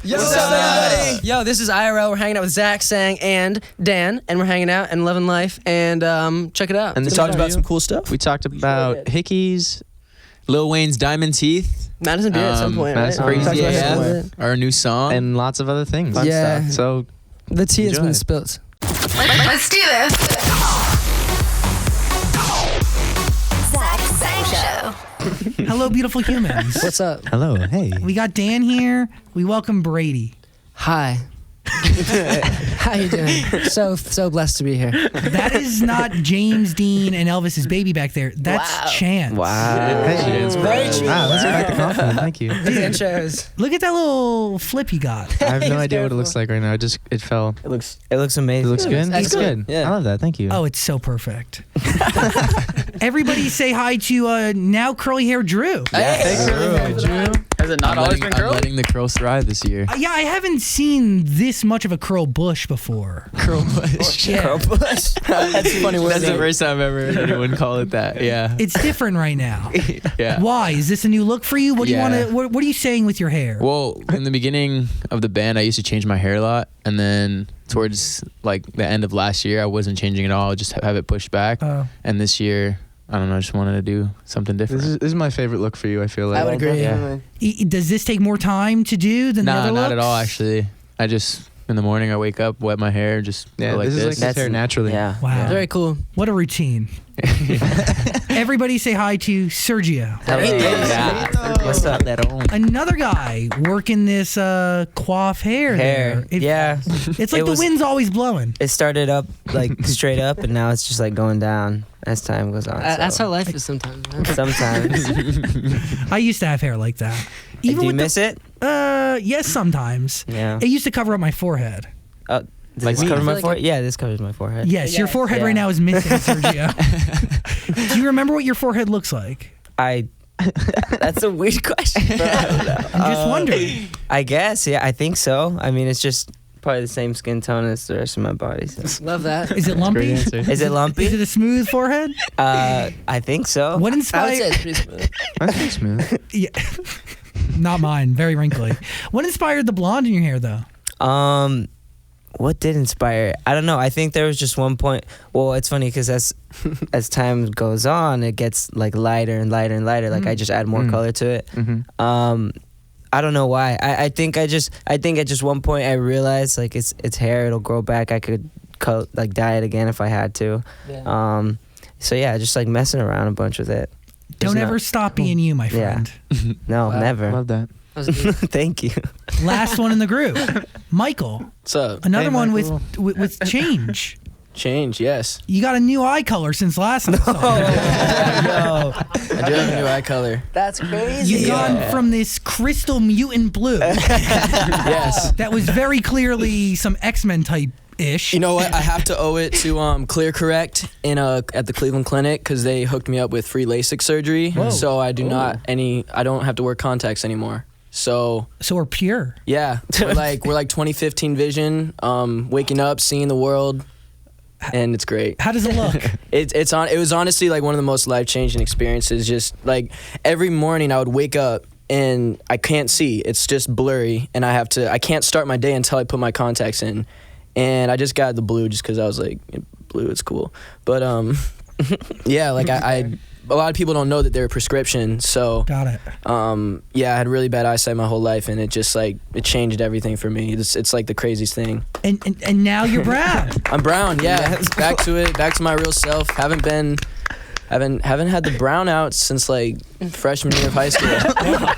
What's up, everybody? Yo, this is IRL. We're hanging out with Zach, Sang, and Dan, and we're hanging out and loving life. And check it out. And we talked about some cool stuff. We talked about hickeys, Lil Wayne's Diamond Teeth, Madison Beer at some point, right? Crazy, our new song, and lots of other things. Fun stuff. So the tea has been spilled. Let's do this. Zach Sang Show. Hello, beautiful humans. What's up? hello, hey. We got Dan here. We welcome Brady. Hi. How you doing? So blessed to be here. That is not James Dean and Elvis's baby back there. That's Chance. Wow. Hey, It's very true. wow, let's back the compliment. Thank you. These intros. Look at that little flip you got. I have no idea what it looks like right now. It fell. It looks It amazing. looks good. That's It's good. Yeah. I love that. Thank you. Oh, it's so perfect. Everybody say hi to now curly hair Drew. Drew. Has it not always been I'm curly? letting the curls thrive this year. Yeah, I haven't seen this much of a curl bush before. Curl bush. Yeah. That's funny. That's the first time I've ever heard anyone call it that. Yeah. It's different right now. Yeah. Why? Is this a new look for you? What do you Yeah. want to? What are you saying with your hair? Well, in the beginning of the band, I used to change my hair a lot, and then towards like the end of last year, I wasn't changing at all. Just have it pushed back. Oh. And this year, I don't know, I just wanted to do something different. This is my favorite look for you. I feel like. I would agree. Yeah. Does this take more time to do than the other Nah, looks? not at all. Actually, I just in the morning I wake up, wet my hair, just Yeah, go like this is like this. his hair naturally. Wow. Very cool. What a routine. Everybody say hi to Sergio. What's up? Another guy working this coif hair. There. It's like the wind's always blowing. It started up like straight up, and now it's just like going down as time goes on. That's how life is sometimes. Man. Sometimes. I used to have hair like that. Do you with miss it? Yes, sometimes. Yeah. It used to cover up my forehead. Does Like this me. cover I my feel forehead? Yeah, this covers my forehead. Yes, your forehead right now is missing, Sergio. Do you remember what your forehead looks like? That's a weird question. Bro. I'm just wondering. I guess, yeah, I think so. I mean, it's just probably the same skin tone as the rest of my body. So. Love that. Is it lumpy? Great answer. Is it lumpy? Is it a smooth forehead? I think so. What I would say inspired? it's pretty smooth. That's pretty smooth. Yeah. Not mine. Very wrinkly. What inspired the blonde in your hair, though? What did inspire it? I don't know. I think there was just one point. Well, it's funny because as time goes on, it gets like lighter and lighter and lighter. Like I just add more color to it. Mm-hmm. I don't know why. I think at just one point I realized like it's hair. It'll grow back. I could dye it again if I had to. Yeah. So yeah, just like messing around a bunch with it. Don't ever stop being you, my friend. No, Wow. never. Love that. That was good. Thank you. Last one in the group. Michael. What's up? Another Hey, one Michael. with change. Change, yes. You got a new eye color since last episode. Yo. I do have a new eye color. That's crazy. You've gone from this crystal mutant blue Yes. that was very clearly some X-Men type-ish. You know what? I have to owe it to Clear Correct at the Cleveland Clinic because they hooked me up with free LASIK surgery. Whoa. So I don't have to wear contacts anymore. So we're pure. yeah, we're like 2015 vision, waking up, seeing the world, and it's great. How does it look? It was honestly like one of the most life-changing experiences. Just like every morning I would wake up and I can't see. It's just blurry, and I can't start my day until I put my contacts in. And I just got the blue just because I was like, blue, it's cool. But yeah, like I a lot of people don't know that they're a prescription. So Got it. yeah, I had really bad eyesight my whole life, and it just like it changed everything for me. It's like the craziest thing. And now you're brown. I'm brown, yeah. Back to it, back to my real self. Haven't had the brown out since like freshman year of high school.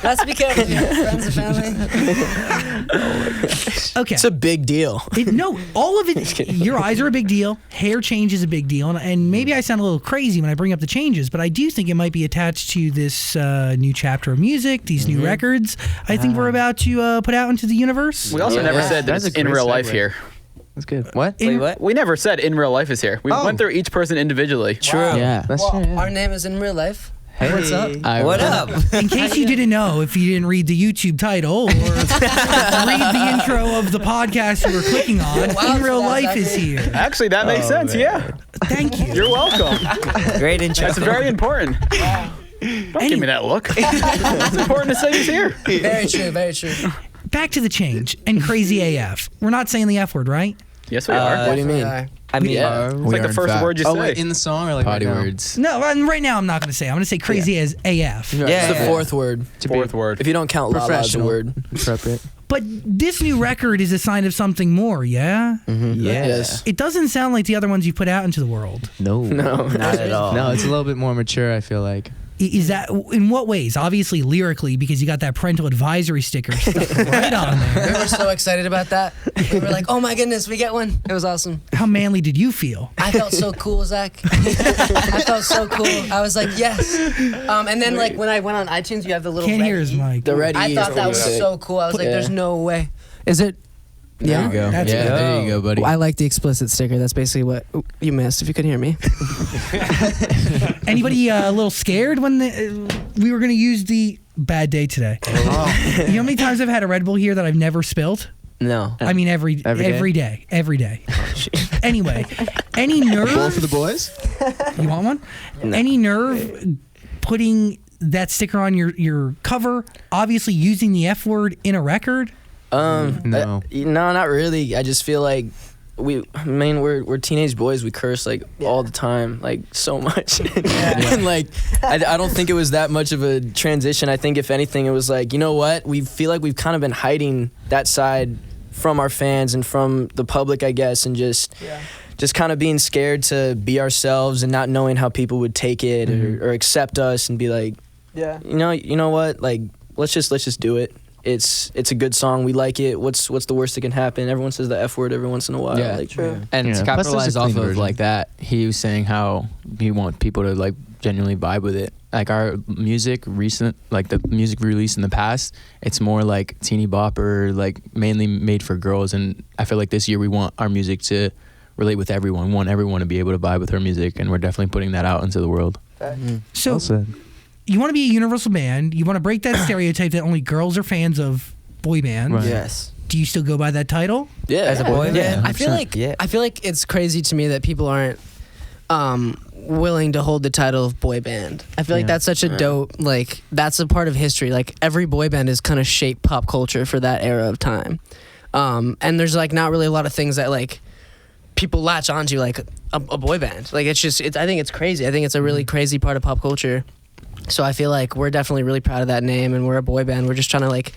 That's because of your friends and family. Okay. It's a big deal. No, all of it. Your eyes are a big deal. Hair change is a big deal, and maybe I sound a little crazy when I bring up the changes, but I do think it might be attached to this new chapter of music, these new records. I think we're about to put out into the universe. We also never said that That's it's a in great real life segue. here. That's good. What? Wait, what? We never said in real life is here. We went through each person individually. True. Yeah. That's true. Our name is in real life. Hey. What's up? What up? In case you didn't know, if you didn't read the YouTube title or read the intro of the podcast you were clicking on, Wow, In Real that's Life accurate. is here. Actually, that makes sense. Yeah. Thank you. You're welcome. Great intro. That's very important. Don't give me that look. It's important to say he's here. Very true, very true. back to the change and crazy AF. We're not saying the F word, right? Yes, we are. What do you mean? I mean, Yeah. It's We like are the in first fact. word you Oh, say. wait, in the song or like Potty right now? words. No, and right now I'm not going to say. I'm going to say crazy as AF. It's the fourth word. Fourth word. If you don't count la la as a Professional. word. Appropriate. But this new record is a sign of something more, yeah? yeah. Yes. It doesn't sound like the other ones you put out into the world. No. No. Not at all. No, it's a little bit more mature, I feel like. Is that in what ways? Obviously lyrically, because you got that parental advisory sticker stuck right on there. We were so excited about that. We were like, oh my goodness, we get one. It was awesome. How manly did you feel? I felt so cool, Zach. I felt so cool. I was like, yes. And then like when I went on iTunes, you have the little Can't red hear his E. mic. The red E I is thought that really was sick. so cool. I was like, Yeah. there's no way. Is it? There you go. That's yeah, good. there you go, buddy. I like the explicit sticker. That's basically what you missed if you couldn't hear me. Anybody a little scared when we were going to use the bad day today? You know how many times I've had a Red Bull here that I've never spilt? No. I mean, every day. Anyway, any nerve? Bowl for the boys? You want one? No. Any nerve putting that sticker on your cover? Obviously, using the F word in a record. No. No, not really. I just feel like we're teenage boys. We curse like all the time, like so much. And like I don't think it was that much of a transition. I think if anything, it was like, you know what? We feel like we've kind of been hiding that side from our fans and from the public, I guess, and just kind of being scared to be ourselves and not knowing how people would take it or accept us and be like, you know what? Like let's just do it. It's a good song. We like it. What's the worst that can happen? Everyone says the F word every once in a while. Yeah. Like, True. Yeah. And to Plus, there's a capitalize off clean of version. like that, he was saying how he want people to like genuinely vibe with it. Like our music like the music we released in the past, it's more like teeny bopper, like mainly made for girls. And I feel like this year we want our music to relate with everyone. We want everyone to be able to vibe with our music, and we're definitely putting that out into the world. So Well said. you want to be a universal band. You want to break that stereotype that only girls are fans of boy bands. Right. Yes. Do you still go by that title? yeah, As a boy yeah. band? I feel like Yeah. it's crazy to me that people aren't willing to hold the title of boy band. I feel like that's such a dope, like that's a part of history. Like every boy band has kind of shaped pop culture for that era of time. And there's like not really a lot of things that like people latch onto like a boy band. Like I think it's crazy. I think it's a really crazy part of pop culture. So I feel like we're definitely really proud of that name, and we're a boy band. We're just trying to like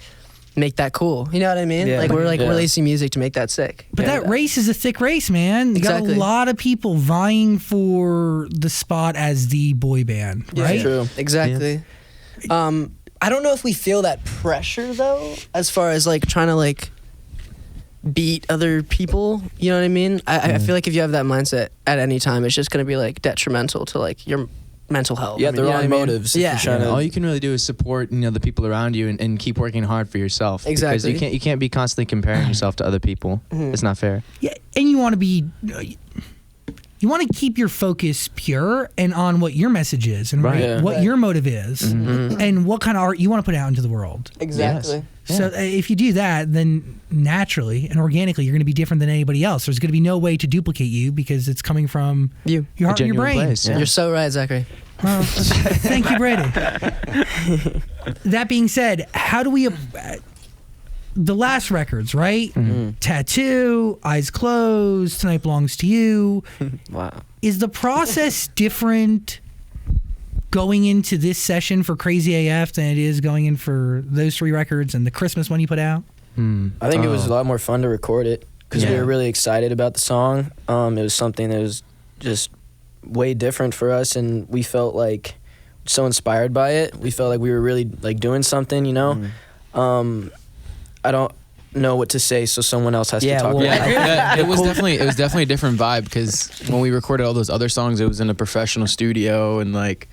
make that cool. You know what I mean? Yeah. Like we're like Yeah. releasing music to make that sick. But that race is a thick race, man. You got Exactly. a lot of people vying for the spot as the boy band, right? True. Exactly. I don't know if we feel that pressure though, as far as like trying to like beat other people. You know what I mean? I feel like if you have that mindset at any time, it's just gonna be like detrimental to like your mental health. Yeah, I mean, the you know wrong what I mean? motives. if Yeah. you're trying to- All you can really do is support the people around you and keep working hard for yourself. Exactly. Because you can't be constantly comparing yourself to other people. It's not fair. Yeah, and you want to be. You want to keep your focus pure and on what your message is and Right. Yeah. what your motive is and what kind of art you want to put out into the world. Exactly. So if you do that, then naturally and organically, you're going to be different than anybody else. There's going to be no way to duplicate you because it's coming from You. your heart and your genuine brain. place. Yeah. You're so right, Zachary. Well, thank you, Brady. That being said, how do we... the last records, right? Tattoo, Eyes Closed, Tonight Belongs to You. Wow. Is the process different going into this session for Crazy AF than it is going in for those three records and the Christmas one you put out? I think it was a lot more fun to record it because we Yeah. were really excited about the song. It was something that was just way different for us, and we felt like so inspired by it. We felt like we were really like doing something, you know. I don't know what to say, so someone else has Yeah, to talk well, about it. Yeah, it was definitely a different vibe because when we recorded all those other songs, it was in a professional studio and like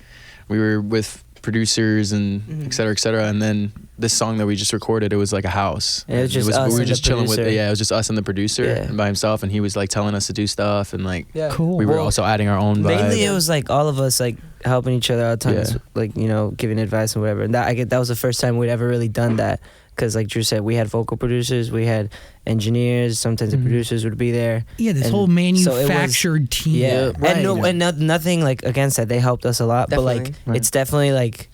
we were with producers and et cetera, and then this song that we just recorded, it was like a house. And it was just us we were and just the chilling with producer. it. Yeah, it was just us and the producer Yeah. and by himself, and he was like telling us to do stuff and like Cool. we were Well, also adding our own vibe. Mainly, it was like all of us like helping each other out times, Yeah. like giving advice and whatever. And that was the first time we'd ever really done that. Because like Drew said, we had vocal producers, we had engineers. Sometimes the producers would be there. Yeah, this And whole so it was- manufactured team. Yeah, right. and nothing like against that. They helped us a lot, but like Definitely. it's definitely like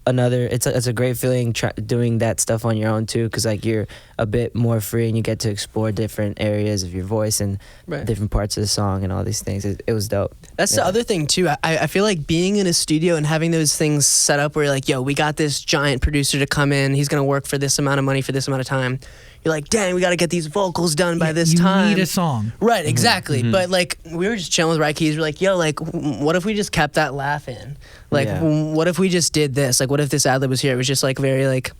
it's a great feeling doing that stuff on your own too, because like you're a bit more free and you get to explore different areas of your voice and different parts of the song and all these things. It was dope. That's the other thing too. I feel like being in a studio and having those things set up where you're like, yo, we got this giant producer to come in, he's gonna work for this amount of money for this amount of time. You're like, dang, we got to get these vocals done by this time. You need a song. Right, exactly. But like, we were just chilling with Right Keys. We're like, yo, like, what if we just kept that laugh in? Like, what if we just did this? Like, what if this ad-lib was here? It was just like very like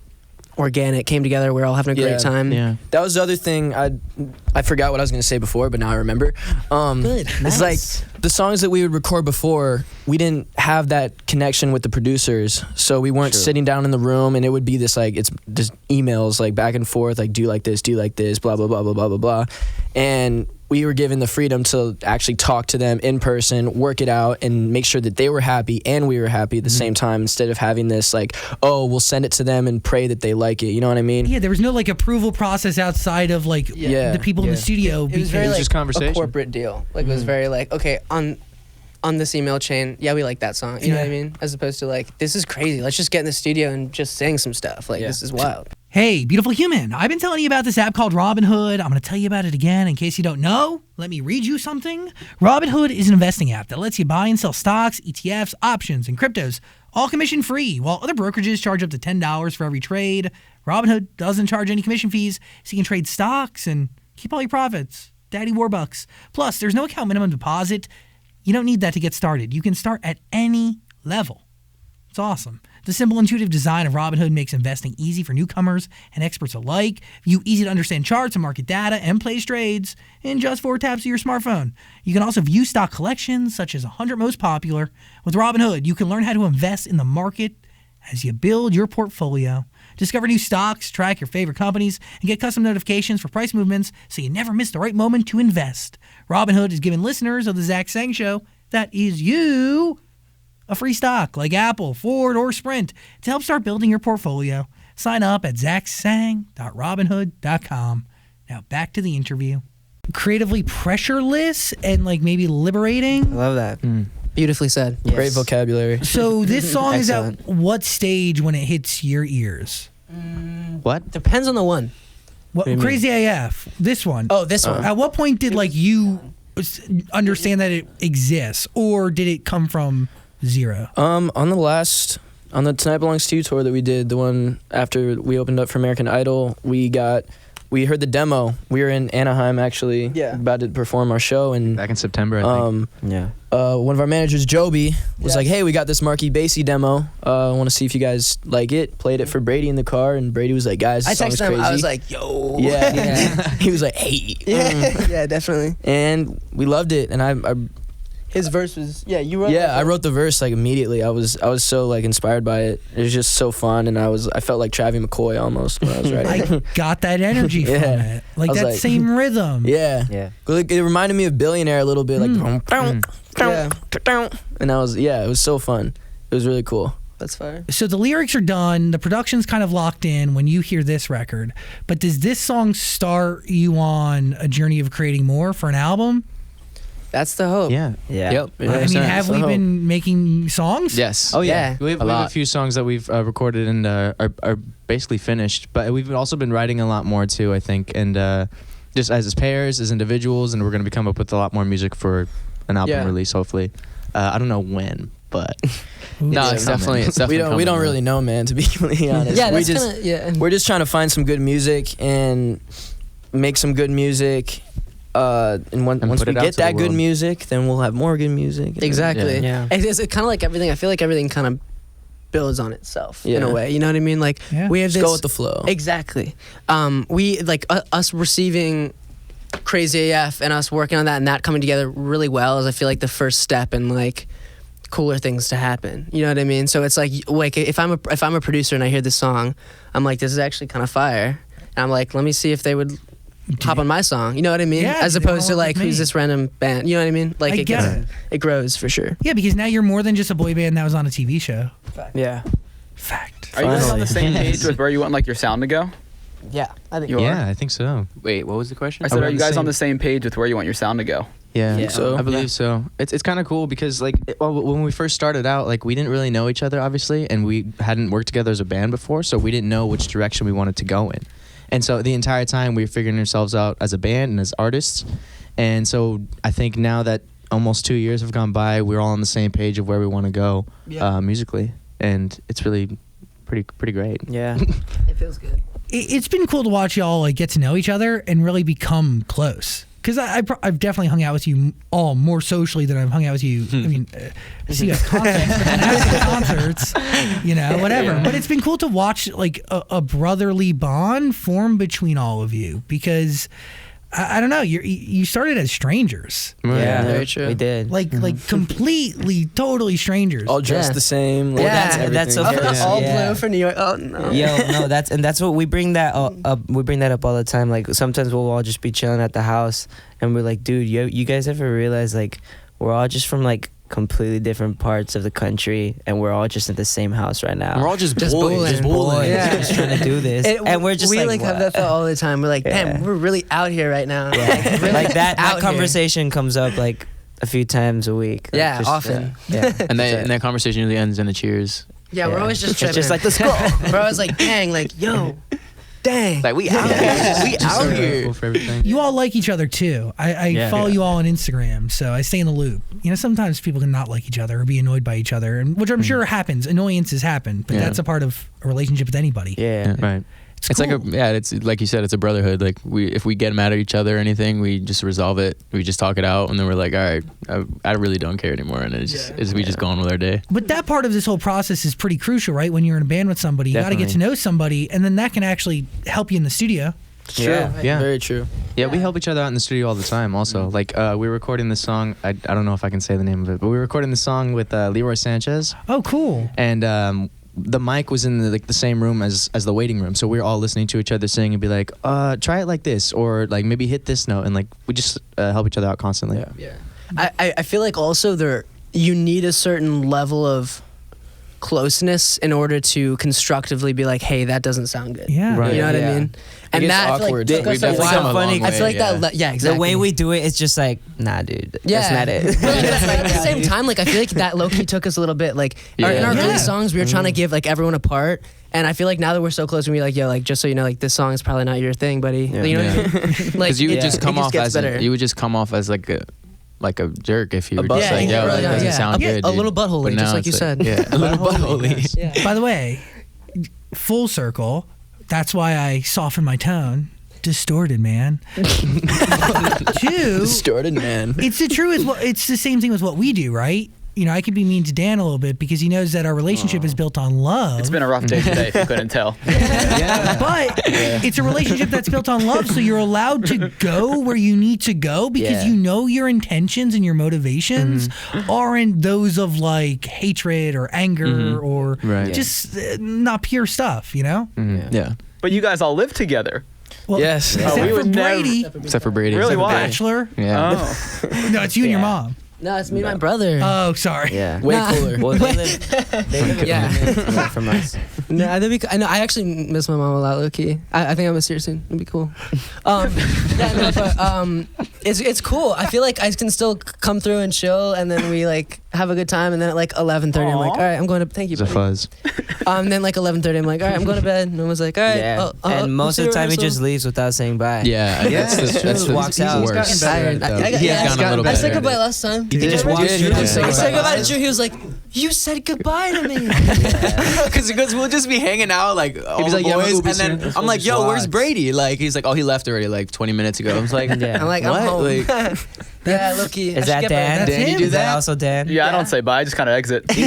organic, came together. We're all having a great time. Yeah. That was the other thing. I forgot what I was gonna say before, but now I remember. Good. It's like the songs that we would record before, we didn't have that connection with the producers, so we weren't sitting down in the room, and it would be this like, it's just emails like back and forth, like do you like this, blah blah blah blah blah blah blah, and we were given the freedom to actually talk to them in person, work it out, and make sure that they were happy and we were happy at the same time, instead of having this like, oh, we'll send it to them and pray that they like it. You know what I mean? Yeah, there was no like approval process outside of like the people in the studio. It was very It was like just conversation. a corporate deal. Like it was very like, okay, on this email chain, yeah, we like that song. You know what I mean? As opposed to like, this is crazy. Let's just get in the studio and just sing some stuff. Like this is wild. Hey, beautiful human. I've been telling you about this app called Robinhood. I'm going to tell you about it again in case you don't know. Let me read you something. Robinhood is an investing app that lets you buy and sell stocks, ETFs, options, and cryptos, all commission free, while other brokerages charge up to $10 for every trade. Robinhood doesn't charge any commission fees, so you can trade stocks and keep all your profits. Daddy Warbucks. Plus, there's no account minimum deposit. You don't need that to get started. You can start at any level. It's awesome. The simple, intuitive design of Robinhood makes investing easy for newcomers and experts alike. View easy-to-understand charts and market data and place trades in just 4 taps of your smartphone. You can also view stock collections, such as 100 most popular. With Robinhood, you can learn how to invest in the market as you build your portfolio. Discover new stocks, track your favorite companies, and get custom notifications for price movements so you never miss the right moment to invest. Robinhood is giving listeners of the Zach Sang Show, that is you, a free stock like Apple, Ford, or Sprint to help start building your portfolio. Sign up at zachsang.robinhood.com. Now back to the interview. Creatively pressureless and like maybe liberating. I love that. Beautifully said. Yes. Great vocabulary. So this song is at Excellent. what stage when it hits your ears? What? Depends on the one. What, Crazy AF, this one. Oh, this one. At what point did like you understand that it exists, or did it come from zero? On the Tonight Belongs to You tour that we did, the one after we opened up for American Idol, we heard the demo. We were in Anaheim actually, about to perform our show, and Back in September, I think. one of our managers, Joby, was like, "Hey, we got this Marky Bassy demo. I want to see if you guys like it." Played it for Brady in the car, and Brady was like, "Guys, I this song's texted him. crazy." I was like, yo. Yeah. He was like, "Hey." Yeah, definitely. And we loved it, and I His verse was, you wrote I wrote the verse like immediately. I was so like inspired by it. It was just so fun, and I felt like Travie McCoy almost when I was writing. I got that energy from it. Like I was that like- same rhythm. Yeah. Like, it reminded me of Billionaire a little bit, like, and it was so fun. It was really cool. That's fire. So the lyrics are done, the production's kind of locked in when you hear this record. But does this song start you on a journey of creating more for an album? That's the hope. Yeah. Yep. I mean, have we been making songs? Yes. Oh, yeah. We have a few songs that we've recorded and are basically finished, but we've also been writing a lot more too, I think, and just as pairs, as individuals, and we're going to come up with a lot more music for an album release, hopefully. I don't know when, but No, it's definitely we don't coming, really know, man. To be completely honest, Yeah, that's kinda, we're just trying to find some good music and make some good music. And once put we it out get to the that good world. music, then we'll have more good music. Exactly. Yeah. It's kind of like everything. I feel like everything kind of builds on itself in a Yeah. way. You know what I mean? Like we have Just this. go with the flow. Exactly. We like us receiving Crazy AF and us working on that and that coming together really well is I feel like the first step in like cooler things to happen. You know what I mean? So it's like if I'm a producer and I hear this song, I'm like, this is actually kind of fire. And I'm like, let me see if they would hop on my song. You know what I mean? Yeah, As they opposed to all like, like who's me. this random band? You know what I mean? Like I get it. It grows for sure. Yeah, because now you're more than just a boy band that was on a TV show. Yeah. Fact. Are you guys on the Finally. same page with where you want like your sound to go? Yeah, I think. You are? yeah, I think so. Wait, what was the question? I said, we are on you the guys on same- the same page with where you want your sound to go? Yeah, Think so? I believe so. It's kind of cool because when we first started out, like we didn't really know each other obviously, and we hadn't worked together as a band before, so we didn't know which direction we wanted to go in. And so the entire time we were figuring ourselves out as a band and as artists. And so I think now that almost 2 years have gone by, we're all on the same page of where we want to go musically, and it's really pretty great. Yeah. It feels good. It's been cool to watch y'all like get to know each other and really become close. Because I've definitely hung out with you all more socially than I've hung out with you. I mean, I see you at concerts, but then after concerts, whatever. Yeah. But it's been cool to watch like a brotherly bond form between all of you because I don't know, you started as strangers. Yeah, very true. We did. Like completely, totally strangers. All dressed the same. Like, that's so funny. All blue for New York. Oh no. Yo, no, that's what we bring that up. We bring that up all the time. Like sometimes we'll all just be chilling at the house, and we're like, dude, you guys ever realize like we're all just from like completely different parts of the country, and we're all just in the same house right now. We're all just boys. Boys. Yeah. Just trying to do this, and we're just we like have that thought all the time. We're like, damn, we're really out here right now. Yeah. Really like that out conversation comes up like a few times a week. Like, Yeah, just, often. Yeah. And that conversation usually ends in a cheers. Yeah, we're always just It's tripping. just like, let's go. We're always like, dang, like, yo, dang. Like we out here. We Just out so here. grateful for everything. You all like each other too. I follow you all on Instagram, so I stay in the loop. Sometimes people can not like each other or be annoyed by each other, and which I'm sure happens. Annoyances happen, but that's a part of a relationship with anybody. Yeah. Right. It's cool. like it's like you said, it's a brotherhood. Like if we get mad at each other or anything, we just resolve it. We just talk it out, and then we're like, all right, I really don't care anymore, and we just go on with our day. But that part of this whole process is pretty crucial, right? When you're in a band with somebody, you got to get to know somebody, and then that can actually help you in the studio. True. Yeah. Very true. Yeah, we help each other out in the studio all the time. Also, like we're recording this song. I don't know if I can say the name of it, but we're recording the song with Leroy Sanchez. Oh, cool. And the mic was in the same room as the waiting room, so we were all listening to each other sing and be like, try it like this, or like maybe hit this note, and like we just help each other out constantly. Yeah. I feel like also you need a certain level of closeness in order to constructively be like, hey, that doesn't sound good. Yeah. Right. You know what I mean? And gets that awkward. I feel like, We've took us a definitely come while. a long I feel like way, that. Yeah, exactly. The way we do it, it's just like, nah, dude, that's not it. But at the same time, like I feel like that low key took us a little bit. Like in our early songs, we were trying to give like everyone a part. And I feel like now that we're so close, we're like, yo, like just so you know, like this song is probably not your thing, buddy. Yeah. You know what I mean? Like Because you would just come off gets better. you would just come off as like a jerk if you were just Yeah, like, yo, really, that doesn't yeah. sound Yeah, good. a dude. little butthole, But just now like you it's said. Yeah, a little butthole. Yeah. By the way, full circle. That's why I soften my tone. Distorted, man. Two. Distorted, man. It's the truth. It's the same thing with what we do, right? I could be mean to Dan a little bit because he knows that our relationship is built on love. It's been a rough day today, if you couldn't tell. But it's a relationship that's built on love, so you're allowed to go where you need to go because you know your intentions and your motivations aren't those of like hatred or anger or just not pure stuff, Yeah. But you guys all live together. Well, Yes. Except we for would never- Brady. Except for Brady. Really? Why? Bachelor. Yeah. Oh. No, it's you and your mom. No, it's me and my brother. Oh, sorry. Yeah. Way Nah. cooler. Well, they live Yeah. a minute from us. No, I know. I actually miss my mom a lot, low key. I think I'll miss her soon. It'd be cool. It's cool. I feel like I can still come through and chill, and then we like have a good time, and then at like 11:30, I'm like, all right, I'm going to. Thank you. It's a buddy. fuzz. Then like 11:30, I'm like, all right, I'm going to bed. And I was like, all right. Yeah. I'll And most of the see time, he rehearsal. just leaves without saying bye. Yeah, that's the Walks out. worst. He's gotten better. He has gotten a little I better. said goodbye last time. He just walks through. I said goodbye to Drew. He was like, you said goodbye to me. Because we'll just be hanging out like all be the like, yeah, boys, Uber and then soon. I'm like, Just yo, where's relax. Brady? Like he's like, oh, he left already like 20 minutes ago. I was like, Yeah. I'm like, what? I'm home. Like, Yeah, Loki. Is that Dan? That's him. you do Is that that? also Dan? Yeah, I don't say bye. I just kind of exit. He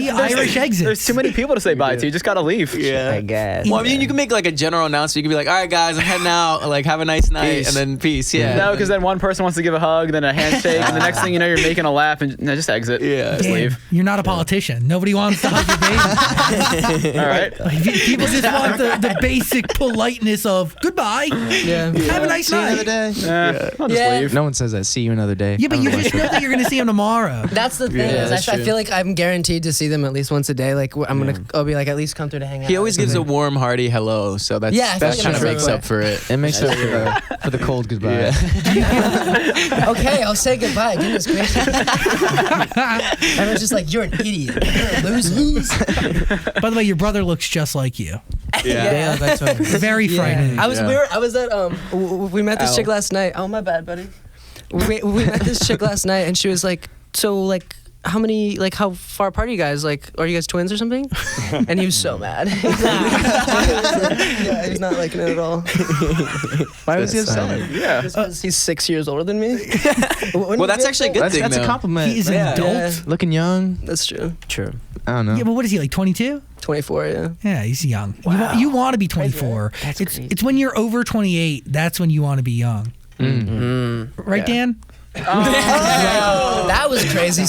Irish exits. There's too many people to say bye to. You just gotta leave. I guess. Well, I mean, you can make like a general announcement. You can be like, all right, guys, I'm heading out. Like, have a nice night, Peace. and then peace. Yeah. No, because then one person wants to give a hug, then a handshake, and the next thing you know, you're making a laugh, and no, just exit. Yeah. Just Dan, leave. You're not a politician. Nobody wants to hug your baby. All right. Like, people just want the basic politeness of goodbye. Yeah. Have a nice See you another night. day. I'll just leave. No one says that. See you another day. Yeah, but I you don't know just why. know that you're going to see him tomorrow. That's the thing. Yeah, is that's I true. feel like I'm guaranteed to see them at least once a day. Like I'll be like, at least come through to hang out. He always or gives a something. warm, hearty hello, so that's Yeah, I feel that like kind of that's makes true. up for it. It makes up for the cold goodbye. Okay, I'll say goodbye. Goodness gracious. Everyone's just like, you're an idiot. You're a loser. By the way, your brother looks just like you. They look like twins. Very frightening. I was Yeah. I was at we met this chick last night. Oh my bad, buddy. We met this chick last night, and she was like, so like, how far apart are you guys? Like, are you guys twins or something? And he was so mad. Yeah, he's not liking it at all. Why was he upset? Yeah. Just 'cause he's 6 years older than me. Well, that's actually a good thing. That's a though. compliment. He is an Yeah. adult. Yeah. Looking young. That's true. True. I don't know. Yeah, but what is he, like 22? 24, yeah. Yeah, he's young. You want to be 24. That's it's crazy. it's when you're over 28, that's when you want to be young. Right, Dan? That was crazy. You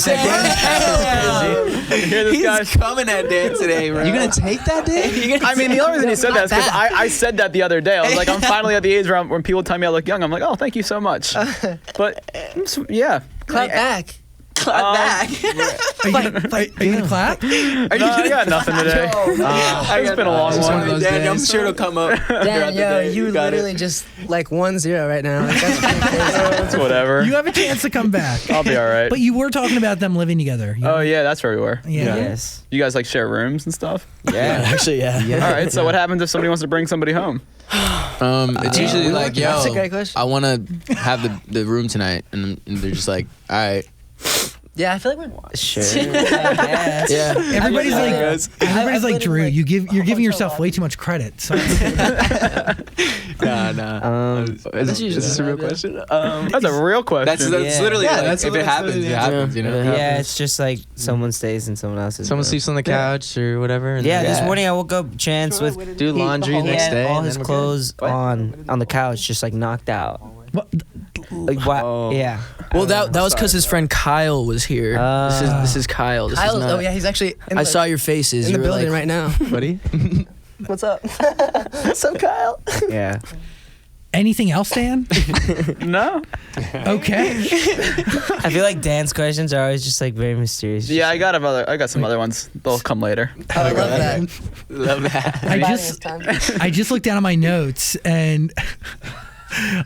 hear this guy? coming at Dan today, bro. You gonna take that day? I mean, the only reason he said that is because I said that the other day. I was like, I'm finally at the age where when people tell me I look young, I'm like, oh, thank you so much. But yeah. Clap back. Are you going to clap? No, I got nothing today. It's been a long It's one of one. those Dan, I'm days. sure it'll come up. Dan, yo, you got it. literally just like 1-0 right now. Like, that's pretty crazy. It's whatever. You have a chance to come back. I'll be all right. But you were talking about them living together. Oh yeah, that's where we were. Yeah. Yes. You guys like share rooms and stuff? Yeah, actually, yeah. All right. So what happens if somebody wants to bring somebody home? It's usually like, yo, That's a great question. I want to have the room tonight, and they're just like, all right. Yeah, I feel like we're Sure. Yes. Yeah. Everybody's like, I've like, lived in, Drew, like, you're giving yourself hotel way too much credit. So Nah. That's usually Is this a real what I question? That's a real question. That's Yeah. literally Yeah, like, that's if what it it's happens, literally- it happens. You know. Yeah, it's just like someone stays in someone else's. Someone room. sleeps on the couch or whatever. And Yeah, then this morning I woke up Chance with do laundry he next had day. all and his then we're good. clothes on the couch, just like knocked out. what, Like wow. Yeah. Well, that was because his friend Kyle was here. This is Kyle. This Kyle's, is not. oh yeah, he's actually I saw your faces. in You the were building like, right now. buddy. What's up? What's up, Kyle? Yeah. anything else, Dan? No. Okay. I feel like Dan's questions are always just like very mysterious. Yeah, I got some other ones. They'll come later. Oh, I love that. Love that. I just looked down at my notes and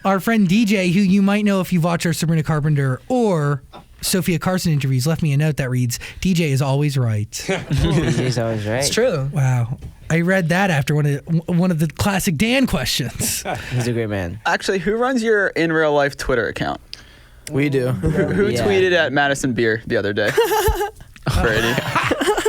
our friend DJ, who you might know if you've watched our Sabrina Carpenter or Sophia Carson interviews, left me a note that reads, DJ is always right. He's always right. It's true. Wow. I read that after one of the classic Dan questions. He's a great man. Actually, who runs your in real life Twitter account? We do. Who Yeah. tweeted at Madison Beer the other day? Brady.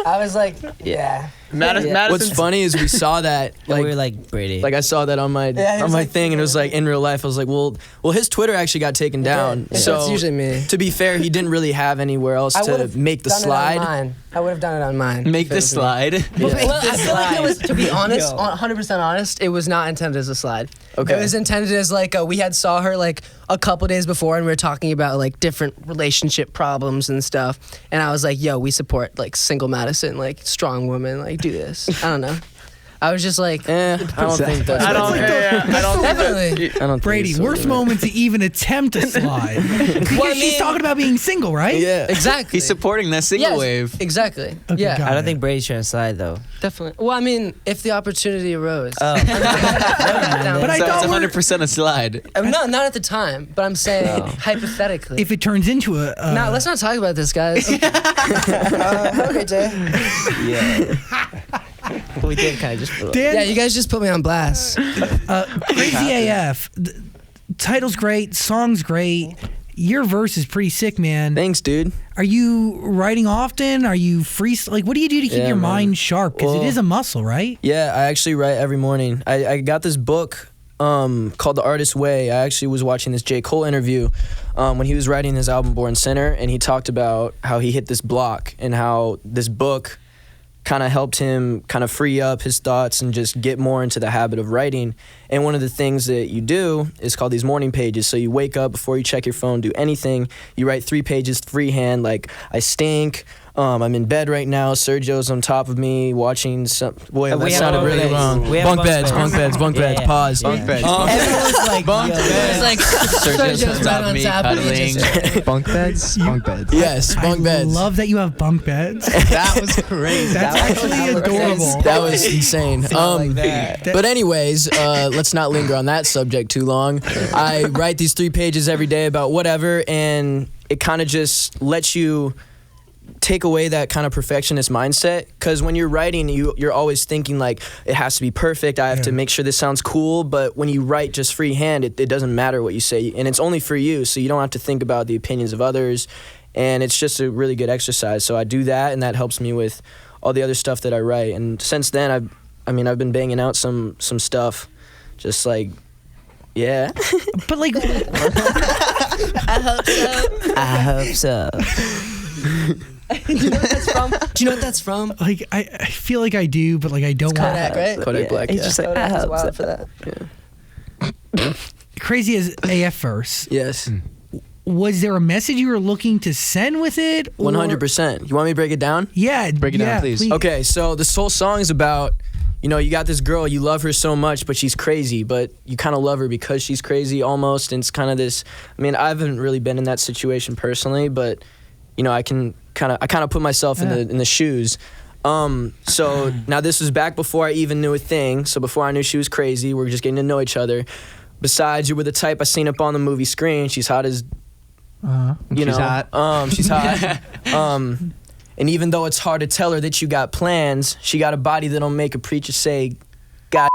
I was like, yeah. Madison. What's funny is we saw that Like, we like were like Brady. like I saw that on my Yeah, he was like- thing, and it was like in real life. I was like, well, his Twitter actually got taken down. Yeah, So it's usually me. to be fair, he didn't really have anywhere else I to would've make the done it on slide. mine. I would have done it on mine. Make the slide. Well, I feel like it was, to be honest, Yo. 100% honest, it was not intended as a slide. Okay. It was intended as like we had saw her like a couple days before, and we were talking about like different relationship problems and stuff. And I was like, "Yo, we support like single Madison, like strong woman, like do this." I don't know. I was just like, I don't think that's. I don't. I don't. Definitely. I don't Brady, think so, worst yeah. moment to even attempt a slide. Because she's talking about being single, right? Yeah. Exactly. He's supporting that single Yes, wave. Exactly. Okay, Yeah. got I it. don't think Brady's trying to slide though. Definitely. Well, I mean, if the opportunity arose. Oh. But I So thought it's we're- 100% a slide. No, not at the time, but I'm saying hypothetically. if it turns into a no, let's not talk about this, guys. Okay, Jay. Yeah. We did kind of just. Dan, Yeah, you guys just put me on blast. Crazy AF. Title's great, song's great. Your verse is pretty sick, man. Thanks, dude. Are you writing often? Are you free? Like, what do you do to keep Yeah, your man. mind sharp? Because it Well- is a muscle, right? Yeah, I actually write every morning. I got this book called The Artist's Way. I actually was watching this J. Cole interview when he was writing his album Born Sinner, and he talked about how he hit this block and how this book kind of helped him kind of free up his thoughts and just get more into the habit of writing. And one of the things that you do is called these morning pages. So you wake up before you check your phone, do anything. You write 3 pages freehand, like I stink, I'm in bed right now. Sergio's on top of me watching some. Boy, that We have sounded bunk really beds. wrong. We have Bunk bunk beds, beds. bunk beds, bunk beds. Yeah. Pause. Bunk beds. Everyone's like, Bunk yo, beds. It's like Sergio's Sergio's on bed top of on me, top of me. cuddling. just- Bunk beds. Bunk beds. Yes, bunk I beds. love that you have bunk beds. That was crazy. That's actually adorable. That was insane. like that. But anyways, let's not linger on that subject too long. I write these 3 pages every day about whatever, and it kind of just lets you take away that kind of perfectionist mindset, because when you're writing, you're always thinking like it has to be perfect. I have to make sure this sounds cool. But when you write just freehand, it doesn't matter what you say, and it's only for you, so you don't have to think about the opinions of others, and it's just a really good exercise. So I do that, and that helps me with all the other stuff that I write. And since then, I've been banging out some stuff, just like, yeah. But like, I hope so. Do you know what that's from? Do you know what that's from? like I feel like I do, but like I don't want. Kodak, right? Kodak Black, He's yeah. just like, I Kodak is hope wild so. for that. Crazy as AF verse. Yes, Was there a message you were looking to send with it? or- 100%. You want me to break it down? Yeah, Break it down, yeah, please. Okay, so this whole song is about, you got this girl, you love her so much, but she's crazy, but you kind of love her because she's crazy almost, and it's kind of this, I haven't really been in that situation personally, but, I kind of put myself in the shoes. So now this was back before I even knew a thing, so before I knew she was crazy, we were just getting to know each other. Besides, you were the type I seen up on the movie screen, she's hot as, She's hot. she's hot. And even though it's hard to tell her that you got plans, she got a body that'll make a preacher say, God.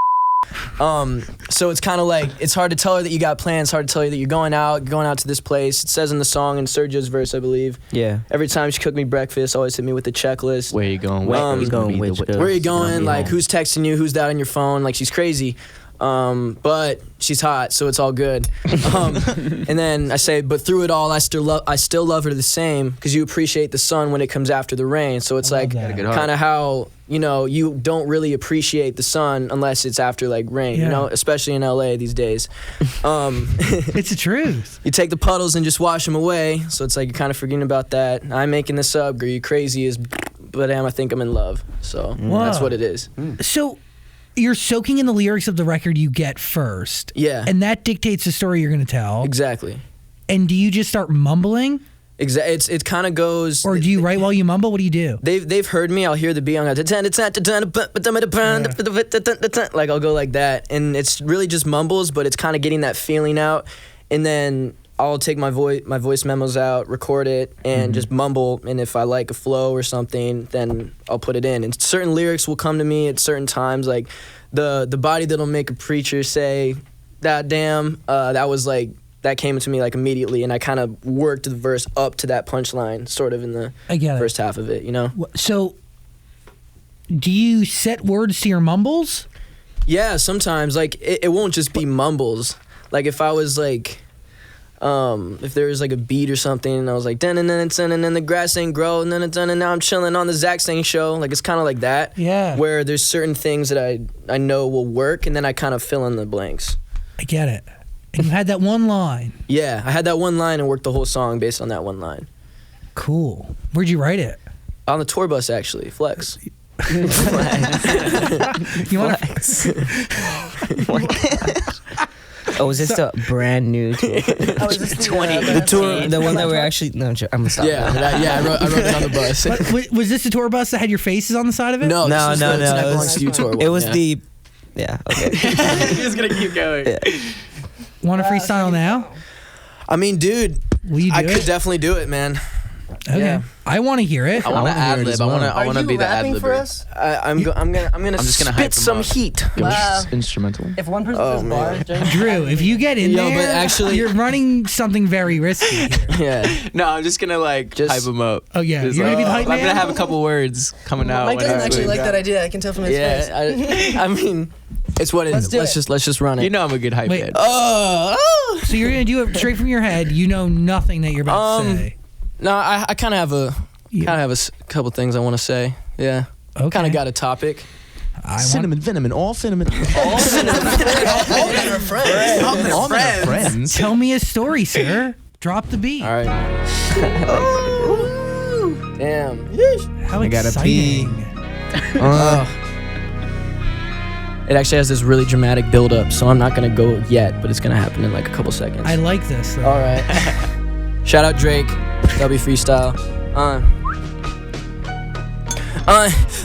So it's kind of like, it's hard to tell her that you got plans, hard to tell her that you're going out to this place. It says in the song, in Sergio's verse, I believe. Yeah. Every time she cooked me breakfast, always hit me with the checklist. Where you going? Where you Who's going? gonna be Which the- goes- Where are you gonna going? be Like, home. who's texting you? Who's that on your phone? Like, she's crazy. But she's hot, so it's all good. And then I say, but through it all, I still love her the same, because you appreciate the sun when it comes after the rain. So it's like that. Good heart. kind of how you don't really appreciate the sun unless it's after like rain. Yeah. Especially in LA these days. It's the truth. You take the puddles and just wash them away. So it's like you're kind of forgetting about that. I'm making this up. Girl, you crazy as, but I think I'm in love. So that's Whoa. what it is. So you're soaking in the lyrics of the record you get first. Yeah. And that dictates the story you're going to tell. Exactly. And do you just start mumbling? It kind of goes. Or do you write while you mumble? What do you do? They've heard me. I'll hear the beat. I'll go, like I'll go like that, and it's really just mumbles, but it's kind of getting that feeling out, and then I'll take my voice memos out, record it, and just mumble. And if I like a flow or something, then I'll put it in. And certain lyrics will come to me at certain times, like the body that'll make a preacher say, "that damn," that was like. That came to me like immediately, and I kind of worked the verse up to that punchline, sort of in the I get it. first half of it, So do you set words to your mumbles? Yeah, sometimes like it won't just be mumbles. Like if I was like, if there was like a beat or something, and I was like, and then the grass ain't grow, and then now I'm chilling on the Zach Sang show. Like it's kind of like that. Yeah. Where there's certain things that I know will work, and then I kind of fill in the blanks. I get it. And you had that one line. Yeah, I had that one line and worked the whole song based on that one line. Cool. Where'd you write it? On the tour bus, actually, Flex. You want Oh, was this the brand new tour? The tour, the one that we're actually. No, I'm gonna stop. Yeah, I wrote it on the bus. Was this the tour bus that had your faces on the side of it? No, No, this no, was the no, Tonight it Belongs was- to You tour one, It was yeah. the. Yeah. Okay. He's gonna keep going. Want to freestyle now? I mean, dude, Will you do I it? could definitely do it, man. Okay. yeah. I want to hear it. I want to wanna hear ad it lib. as I want well. to. I want to be the ad libber. I'm gonna just gonna hype spit him some up. heat. Wow. Instrumental. If one person Oh, says man. bars during Drew, if you get in Yo, there, but actually- you're running something very risky here. Yeah. No, I'm just gonna like Just- hype him up. Oh, yeah. Just, You're gonna be the hype I'm man? gonna have a couple words coming out. Mike when doesn't I- actually like that idea. I can tell from his face. Yeah, I mean, it's what it Let's is. do Let's it. just run it. You know I'm a good hype Wait. head. Oh. So you're gonna do it straight from your head. You know nothing that you're about to say. No, I kind of have a couple things I want to say. Yeah. Okay. Kind of got a topic. I want- Cinnamon, venom, and all cinnamon. All All my friends. Tell me a story, sir. Drop the beat. All right. Damn. How I gotta exciting. It actually has this really dramatic build up, so I'm not gonna go yet, but it's gonna happen in like a couple seconds. I like this. Though. All right. Shout out Drake, W Freestyle.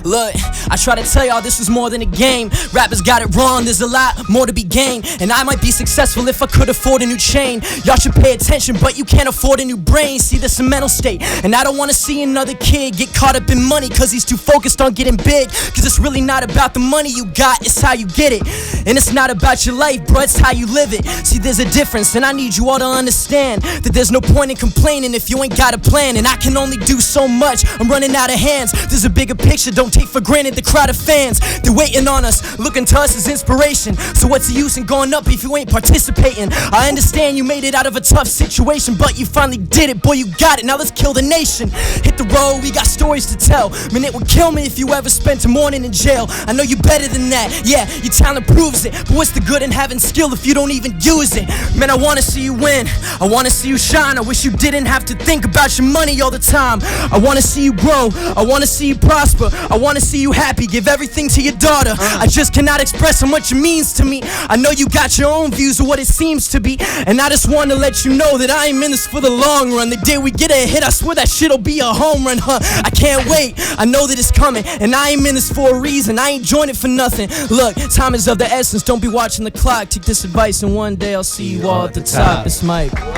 Look, I try to tell y'all this was more than a game. Rappers got it wrong, there's a lot more to be gained. And I might be successful if I could afford a new chain. Y'all should pay attention, but you can't afford a new brain. See, this a mental state, and I don't wanna see another kid get caught up in money, cause he's too focused on getting big. Cause it's really not about the money you got, it's how you get it. And it's not about your life, bro, it's how you live it. See, there's a difference, and I need you all to understand that there's no point in complaining if you ain't got a plan. And I can only do so much, I'm running out of hands. There's a bigger picture, don't take for granted the crowd of fans. They're waiting on us, looking to us as inspiration. So what's the use in going up if you ain't participating? I understand you made it out of a tough situation, but you finally did it, boy, you got it. Now let's kill the nation. Hit the road, we got stories to tell. Man, it would kill me if you ever spent a morning in jail. I know you better than that, yeah, your talent proves it. But what's the good in having skill if you don't even use it? Man, I wanna see you win, I wanna see you shine. I wish you didn't have to think about your money all the time. I wanna see you grow, I wanna see you prosper, I wanna see you happy, give everything to your daughter. I just cannot express how much it means to me. I know you got your own views of what it seems to be, and I just wanna let you know that I am in this for the long run. The day we get a hit, I swear that shit'll be a home run, huh? I can't wait, I know that it's coming, and I am in this for a reason. I ain't joined it for nothing. Look, time is of the essence, don't be watching the clock. Take this advice, and one day I'll see you all at the top. It's Mike. Bravo.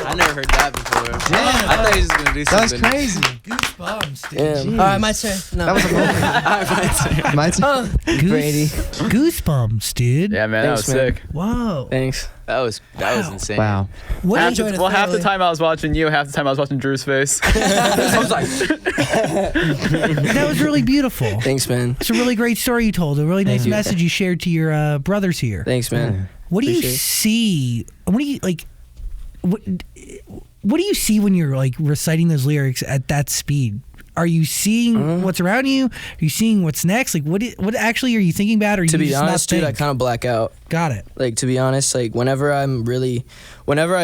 I never heard that before. Damn. I thought he was just gonna do something. That's crazy. Goosebumps, dude. Damn. All right, my turn. No. That was a moment. My turn. Brady. Goosebumps, dude. Yeah, man, Thanks, that was man. sick. Whoa. Thanks. That was insane. Wow. What Half did the, you well, half the time I was watching you, half the time I was watching Drew's face. I was like, That was really beautiful. Thanks, man. It's a really great story you told. A really nice message you shared to your brothers here. Thanks, man. What do you Appreciate it. see? What do you like? What do you see when you're like reciting those lyrics at that speed? Are you seeing what's around you? Are you seeing what's next? Like, what actually are you thinking about? Or To you be just honest, not dude, I think? kind of black out. Got it. Like, to be honest, like whenever I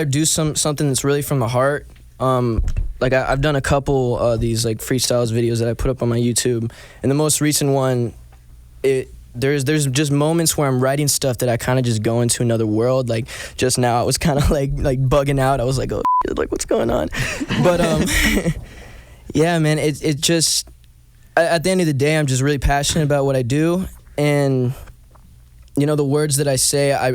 do something that's really from the heart, like I've done a couple of these like freestyles videos that I put up on my YouTube, and the most recent one, there's just moments where I'm writing stuff that I kind of just go into another world. Like just now, I was kind of like bugging out. I was like, oh, like what's going on? But yeah, man, it just at the end of the day, I'm just really passionate about what I do, and you know the words that I say, I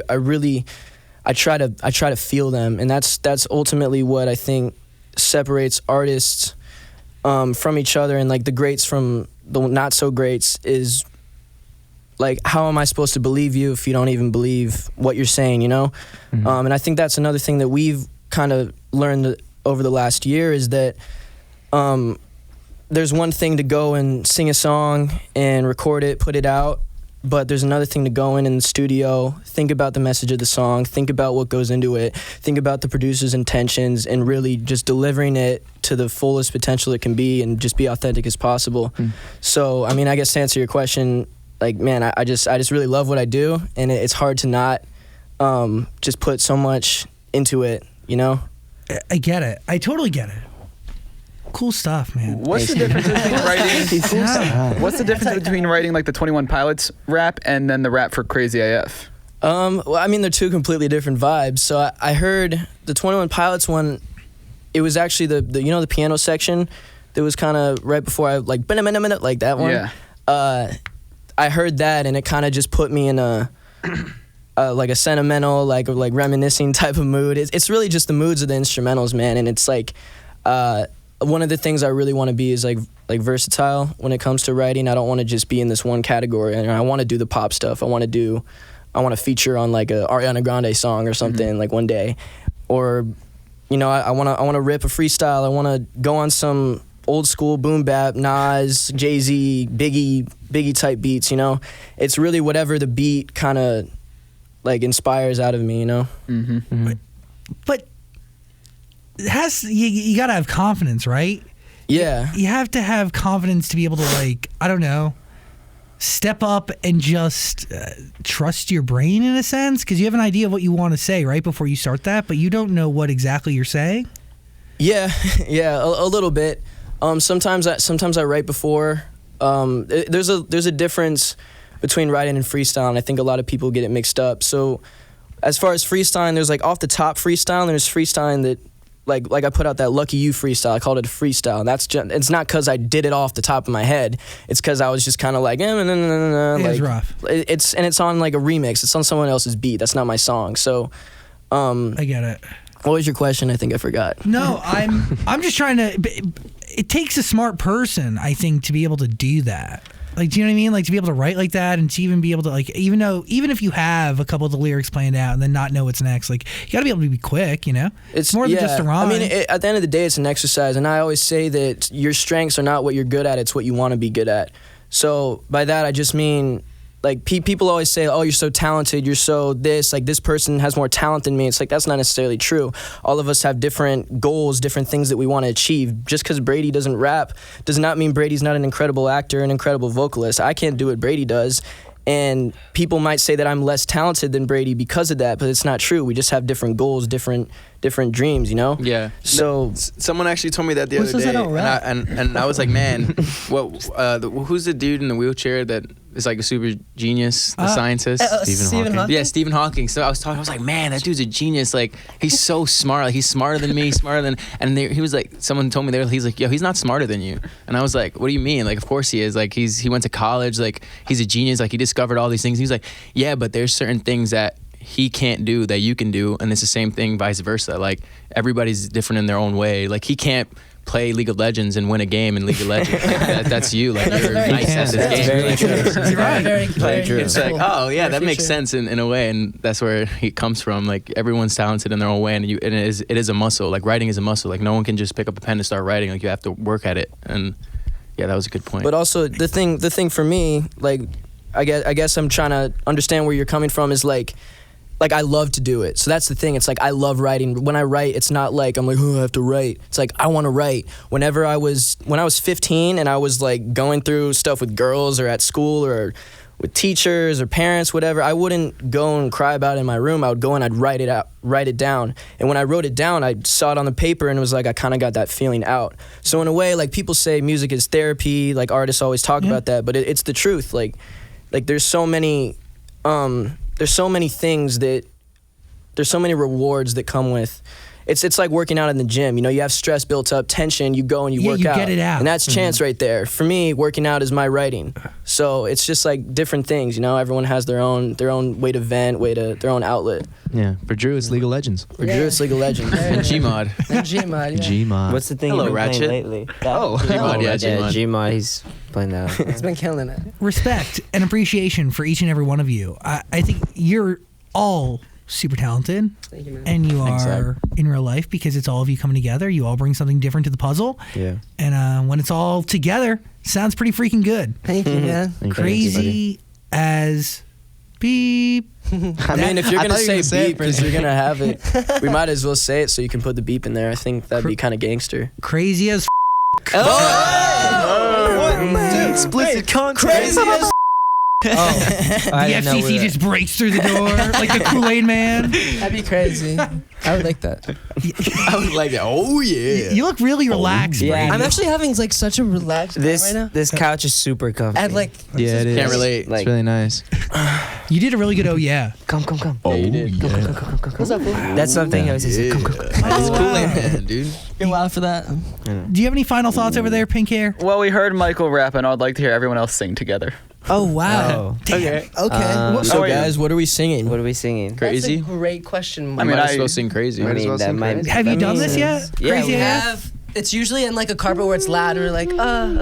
try to feel them, and that's ultimately what I think separates artists from each other, and like the greats from the not so greats is like, how am I supposed to believe you if you don't even believe what you're saying, you know? Mm-hmm. And I think that's another thing that we've kind of learned over the last year is that there's one thing to go and sing a song and record it, put it out, but there's another thing to go in the studio, think about the message of the song, think about what goes into it, think about the producer's intentions, and really just delivering it to the fullest potential it can be and just be authentic as possible. So, I mean, I guess to answer your question, like, man, I just really love what I do, and it's hard to not just put so much into it, you know? I get it. I totally get it. Cool stuff, man. What's the difference between writing? What's the difference between writing like the 21 Pilots rap and then the rap for Crazy AF? Well, I mean, they're two completely different vibes. So I heard the 21 Pilots one. It was actually the you know the piano section that was kind of right before I like that one. Yeah. I heard that, and it kind of just put me in a like a sentimental, like reminiscing type of mood. It's really just the moods of the instrumentals, man. And it's like one of the things I really want to be is like versatile when it comes to writing. I don't want to just be in this one category. And I want to do the pop stuff. I want to feature on like a Ariana Grande song or something like one day, or you know, I want to rip a freestyle. I want to go on some old school boom bap, Nas, Jay-Z, Biggie type beats, you know? It's really whatever the beat kind of like inspires out of me, you know? But it has you got to have confidence, right? Yeah. You have to have confidence to be able to, like, I don't know, step up and just trust your brain in a sense, because you have an idea of what you want to say right before you start that, but you don't know what exactly you're saying. Yeah, yeah, a little bit. Sometimes I write before. There's a difference between writing and freestyle, and I think a lot of people get it mixed up. So as far as freestyling, there's like off the top freestyle, and there's freestyling that like I put out that Lucky You freestyle. I called it a freestyle. And that's just, it's not because I did it off the top of my head. It's because I was just kind of like, It's rough. It's on like a remix. It's on someone else's beat. That's not my song. So I get it. what was your question? I think I forgot. No, I'm just trying to. It takes a smart person, I think, to be able to do that. Like, do you know what I mean? Like, to be able to write like that, and to even be able to, like, even if you have a couple of the lyrics planned out and then not know what's next, like, you got to be able to be quick, you know? It's more than just a rhyme. I mean, at the end of the day, it's an exercise, and I always say that your strengths are not what you're good at, it's what you want to be good at. So by that, I just mean, like, people always say, oh, you're so talented, you're so this, like, this person has more talent than me. It's like, that's not necessarily true. All of us have different goals, different things that we want to achieve. Just because Brady doesn't rap does not mean Brady's not an incredible actor, an incredible vocalist. I can't do what Brady does. And people might say that I'm less talented than Brady because of that, but it's not true. We just have different goals, different dreams, you know? Yeah. So someone actually told me that the other day, and I was like, man, who's the dude in the wheelchair that is like a super genius, the scientist? Stephen Hawking? Yeah, Stephen Hawking. So I was like, man, that dude's a genius. Like, he's so smart. Like, he's smarter than me, he was like, someone told me he's like, yo, he's not smarter than you. And I was like, what do you mean? Like, of course he is. Like, he went to college. Like, he's a genius. Like, he discovered all these things. He's like, yeah, but there's certain things that he can't do that you can do, and it's the same thing vice versa. Like, everybody's different in their own way. Like, he can't play League of Legends and win a game in League of Legends. Like, that's you. Like, you're nice at this game. You're right. Very true. It's like, oh yeah, that makes sense in a way, and that's where he comes from. Like, everyone's talented in their own way, and it is a muscle. Like, writing is a muscle. Like, no one can just pick up a pen and start writing. Like, you have to work at it. And yeah, that was a good point. But also the thing for me, like, I guess I'm trying to understand where you're coming from is like I love to do it. So that's the thing. It's like I love writing. When I write, it's not like I'm like, oh, I have to write. It's like I want to write. When I was 15 and I was like going through stuff with girls or at school or with teachers or parents, whatever, I wouldn't go and cry about it in my room. I would go and I'd write it down. And when I wrote it down, I saw it on the paper and it was like I kind of got that feeling out. So in a way, like, people say music is therapy, like artists always talk about that, but it's the truth. Like there's so many things that there's so many rewards that come with. It's like working out in the gym. You know, you have stress built up, tension, you go and you work out. Get it out. And that's chance right there. For me, working out is my writing. So it's just like different things, you know. Everyone has their own way to vent, their own outlet. Yeah. For Drew, it's League of Legends. For Drew, it's League of Legends. And Gmod. Gmod, yeah. Gmod. What's the thing Hello, you've been Ratchet. playing lately? Gmod, yeah, Gmod. Gmod, he's playing that. It's been killing it. Respect and appreciation for each and every one of you. I think you're all super talented. Thank you, man. And you Thanks, are Zach. in real life because it's all of you coming together. You all bring something different to the puzzle. Yeah. And when it's all together, sounds pretty freaking good. Thank you, man. Crazy as beep. I mean, if you're going to say beep because you're going to have it, we might as well say it so you can put the beep in there. I think that'd be kind of gangster. Crazy as Explicit content. Crazy as the FCC just breaks through the door like the Kool-Aid man. That'd be crazy. I would like that. I was like, oh yeah. You look really relaxed, yeah. Brady. I'm actually having like such a relaxed time right now. This couch is super comfy. And like, Yeah, it is. Can't relate. It's really nice. You did a really good. Oh yeah. Come. Oh, you did. what's up, fool? That's something I was just come. It's Kool-Aid man, dude. You're wild for that. Do you have any final thoughts over there, pink hair? Well, we heard Michael rap, and I'd like to hear everyone else sing together. Oh wow. Damn. Okay. So, are you? guys, what are we singing? What are we singing? Crazy. That's a great question. I mean, might as well sing crazy. I mean, that might. Have you that done makes this yet? sense. Yeah, Crazy we AF? have. It's usually in like a carpet where it's loud and we're like,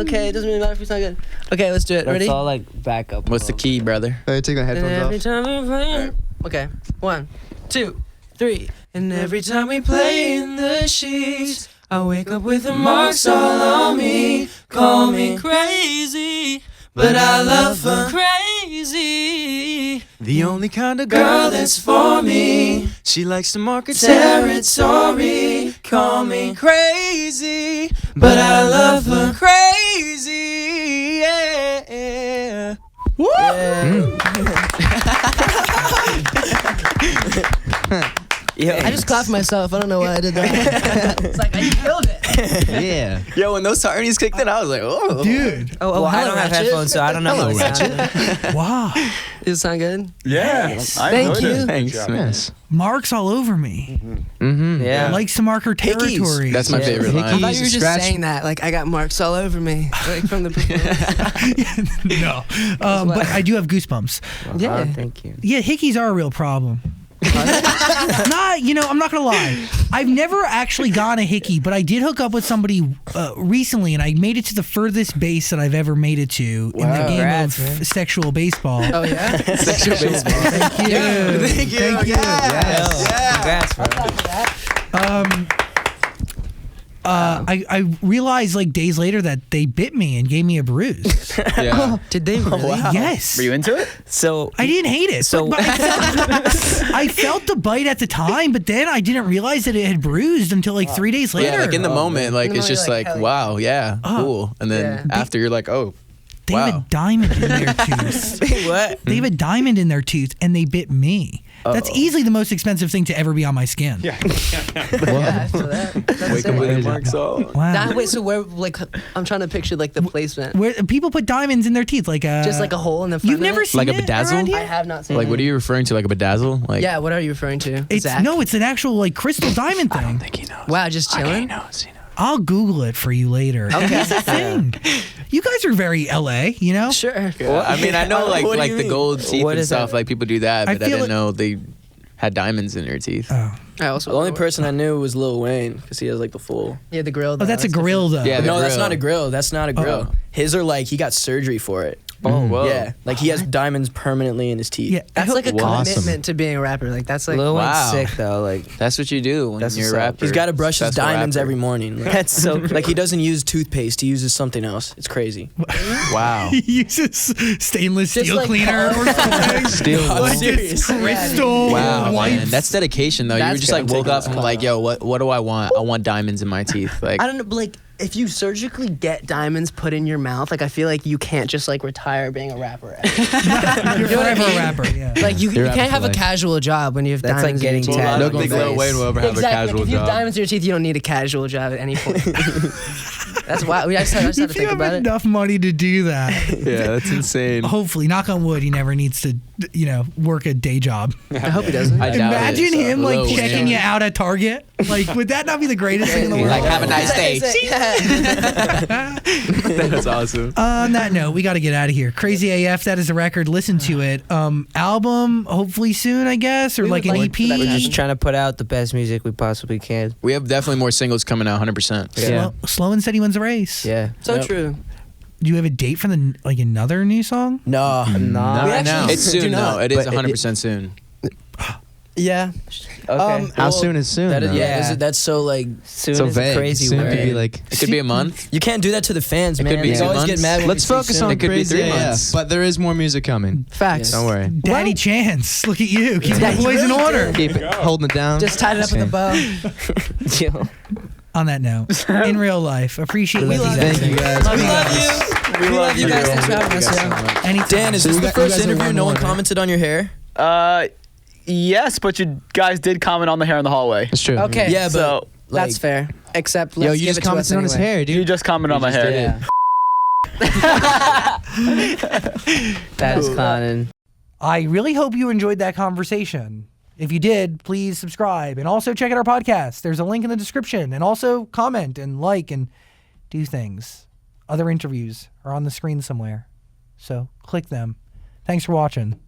okay, it doesn't really matter if it's not good. Okay, let's do it. Ready? It's all like backup. What's the key, brother? Hey, take my And headphones every off. time we play. Okay, 1, 2, 3. And every time we play in the sheets, I wake up with the marks all on me. Call me crazy, but I love her crazy. The only kind of Girl that's for me. She likes to market Territory. Call me crazy, but I love her crazy. Yeah. I just clapped myself. I don't know why I did that. It's like I killed it. Yeah. Yo, when those harmonies kicked in, I was like, oh. Dude. Well, I don't have Ratchet. headphones, so I don't know how it sounded. Wow. Does it sound good? Yeah. Thank you. Thanks. Yes. Marks all over me. Mm-hmm. Yeah. Likes to mark her territory. That's my favorite line. I thought you were just saying that. Like I got marks all over me, like from the performance. No. But I do have goosebumps. Yeah. Thank you. Yeah, hickeys are a real problem. I'm not gonna lie. I've never actually gotten a hickey, but I did hook up with somebody recently, and I made it to the furthest base that I've ever made it to in the game Congrats, of man. sexual baseball. Oh yeah. Sexual baseball. Thank you. Thank you. Thank you. Yes. Congrats, bro. I realized like days later that they bit me and gave me a bruise. Yeah. Did they really? Yes. Were you into it? So I didn't hate it. So- but I felt the bite at the time, but then I didn't realize that it had bruised until like 3 days later. Yeah, like in the moment, like In the it's moment, just you're like, like, hell wow, yeah, cool. And then Yeah. after you're like, oh, They have a wow. diamond in their tooth. what? They have a diamond in their tooth, and they bit me. That's easily the most expensive thing to ever be on my skin. Yeah, after that. That's Wake up it. with your marks off. Wow. Wait, so where? Like, I'm trying to picture like the placement. Where people put diamonds in their teeth, like Just like a hole in the front. You've of never it? seen Like a it bedazzle? around I here? have not seen. Like, what are you referring to? Like a bedazzle? Like, Yeah, what are you referring to? It's Zach? no, it's an actual like crystal diamond thing. I don't think he knows. Wow, just chilling. He knows. I'll Google it for you later. Okay. Here's the thing. You guys are very LA, you know? Sure. I mean, I know What do like you the mean? gold teeth What and is stuff. that? Like people do that, I but I feel didn't it- know they had diamonds in their teeth. Oh, I also The only person I knew was Lil Wayne because he has like the full. Yeah, the grill. oh that's a grill though. Yeah, the No, that's grill. not a grill. That's not a grill. His are like he got surgery for it. Oh, whoa. Yeah, like he has diamonds permanently in his teeth. Yeah, That's like a Awesome. commitment to being a rapper. Like that's like Lil Wayne's Wow. sick though. Like That's what you do when That's you're a what's up. rapper. He's got to brush his Successful diamonds rapper. every morning. Like, that's so. like he doesn't use toothpaste. He uses something else. It's crazy. Wow. He uses stainless Just steel like- cleaner or something. Steel. I'm serious. Crystal Wow, white. man, that's dedication though. You That's just like good. woke up and Taking like, yo, what do I want? I want diamonds in my teeth. Like, I don't know, but, like if you surgically get diamonds put in your mouth, like I feel like you can't just like retire being a rapper. You're know what I forever a mean? rapper, yeah. Like you You're can't rapping have for a life. casual job when you have That's like diamonds in your getting teeth. tatted I on don't your think Lil face. Wayne will ever have Exactly. a casual If you have job. diamonds in your teeth, you don't need a casual job at any point. That's why I just had to If you think have about it. enough money to do that, Yeah, that's insane. hopefully, knock on wood, he never needs to, work a day job. I hope he doesn't. I doubt Imagine it. him like Lil checking Wayne. you out at Target. Like, would that not be the greatest thing in the world? Like, have a nice day. Yeah. That's awesome. On that note, we got to get out of here. Crazy AF, that is a record. Listen to it. Album, hopefully soon, I guess, or We like would an like for that to We're EP. just trying to put out the best music we possibly can. We have definitely more singles coming out, 100%. Yeah. Slow and Steady wins the race. Yeah. So Yep. true. Do you have a date for the another new song? No. Nah. We actually It's soon do though. not. It is But 100% soon. Yeah. Okay. How soon is soon? That is, though? yeah. That's so like Soon So is vague. a crazy soon word. could be like. It could be a month. you can't do that to the fans, It man. could be They 2 always months. get mad. When Let's we say focus soon. on It could be Crazy 3 AF, months. but there is more music coming. Facts. Don't worry. Daddy Chance, look at you. Keep Yeah, the he boys in really order. Keep it holding it down. Just tied it up with a bow. Yo. On that note, in real life, appreciate We you love guys. Thank you guys. We love you. We love you guys. Thanks for having us. Yeah. Anytime. Dan, is So this you the got- you first guys are interview? No one 1-1, right? commented on your hair. Yes, but you guys did comment on the hair in the hallway. It's true. Okay. Yeah, but So like, That's fair. Except Yo, let's you give just it to us commented on his anyway. hair, you dude. just commented on my hair. Yeah. That's Conan. I really hope you enjoyed that conversation. If you did, please subscribe and also check out our podcast. There's a link in the description, and also comment and like and do things. Other interviews are on the screen somewhere, so click them. Thanks for watching.